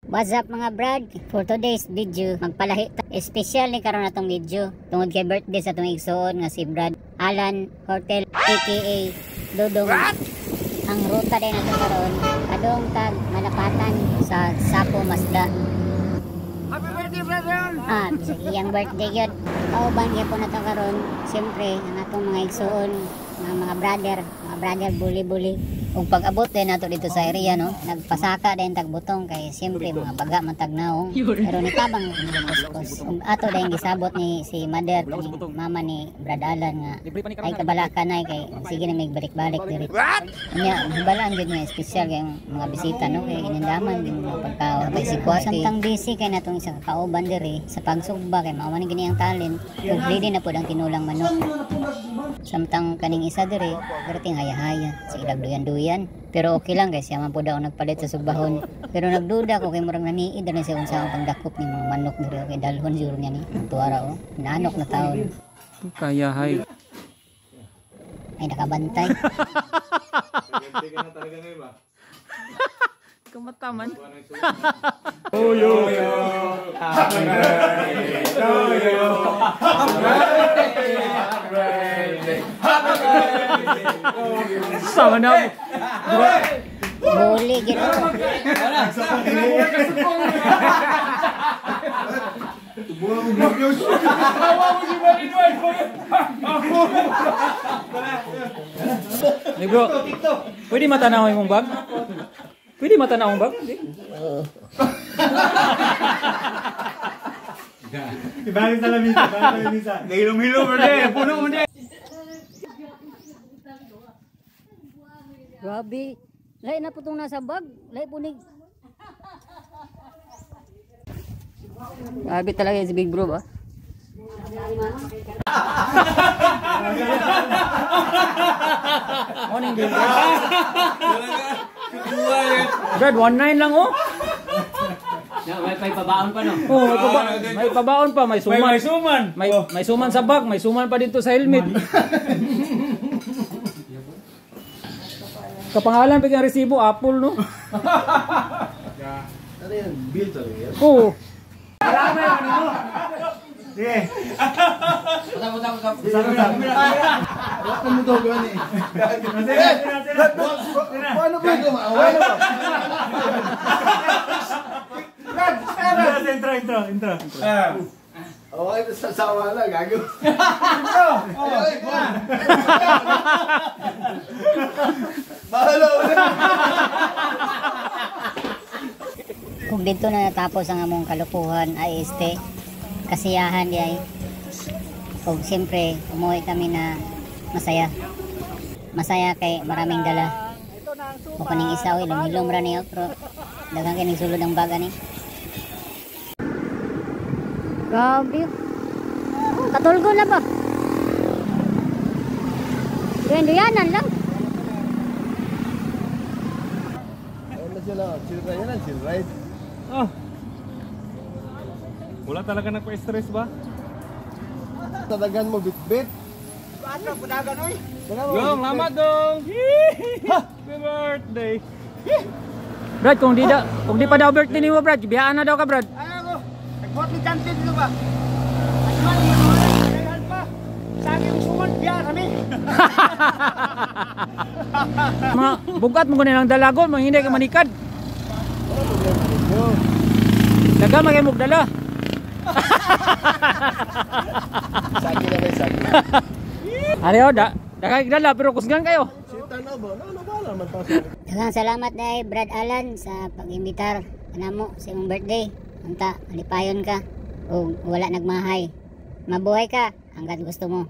What's up mga brad? For today's video, magpalahi special ni karon natong video tungod kay birthday sa atong igsoon nga si Brad Alan Hortel aka Dodong. Ang ruta din nato karon adong tag Malapatan sa Sapo Masda. Happy birthday, brother! Sa iyang birthday yun. Kauban kaya po nato karon. Siyempre, ang atong mga igsoon, mga brother buli-buli. Ug pag-abot din nato dito sa area, no, nagpasaka din tagbutong kay siyempre mga baga matagnaong. Pero nitabang kuskos. Ug ato din gisabot ni si mother ni mama ni Brad Alan nga ay kabalaka na kay sige na may balik-balik diri. Nya hibalaan gid nga espesyal kay mga bisita, no, kay inindaman din mga pagkaon kay si samtang busy kay natong isa ka kauban diri sa pagsugba kay mao man gini ang talent. Ug ready na pud ang tinulang manok. Samtang kaning isa diri perting haya-haya sa ilang duyan-duyan. Pero okay lang guys, yaman po daw nagpalit sa sugbahon. Pero nagduda ko kay murang naniid na siya unsa ang pagdakop ni mga manok diri kay dalhon siguro niya ni tuwara o nanok na taon. Kaya hay. Ay nakabantay. Kamataman. Oh yo yo. Happy birthday to you. Happy birthday. Happy birthday. Sama na. Boli gid. Buang mo bagyo. Hawa mo si Marinoy. Ni bro. Pwede matanaw imong bag? Pwede matanaw ang bag? Ibalik sa lamisa, ibalik sa lamisa. Nahilom-hilom mo din, puno mo din. Grabe. Lain na putong nasa bag. Lain punig. Grabe talaga si Big Bro ba? Morning Big Bro. Brad, 1.9 lang oh. May pabaon pa no? Oh, may pabaon pa, may suman. May suman. May suman sa bag, may suman pa dito sa helmet. Kapangalan pa yung resibo, Apple no? Ano yan? Bill talaga yan? Oo. Marami yan mo. Sige. Wala mo daw gawin eh. Paano ba ito? Maawala ba? Intro. Oo, ito sasawa na, gago. Bahala ulit. Kung dito na natapos ang among kalupuhan ay kasiyahan di ay. Kung siyempre umuwi kami na masaya. Masaya kay maraming dala. O kaning isa o ilong-ilong ra niyo pero daghang kining sulod ang baga ni. Grabe. Katulgo na ba? Duyan-duyanan lang. Ayun na sila, chill ride yan, chill ride. Oh. Wala talaga nagpa-stress ba? Tadagan mo bit-bit. Dong, lamat dong. Happy birthday. Brad, kung di pa daw birthday ni mo Brad, biyaan na daw ka Brad. Ayaw ko, nag-vote ni Chantin dito ba? Sa akin suman, biya kami. Mga bugat mo kunin ang dalagon, mga hindi ka manikad. Daga magay mo dala. Sagi na ba, sagi. Ariyo, daga dala pero kusgan kayo. Sita na ba? Ano ba naman pa? Daghang salamat dai Brad Alan sa pag-imbitar kanamo sa imong birthday. Unta, alipayon ka o wala nagmahay. Mabuhay ka hangga't gusto mo.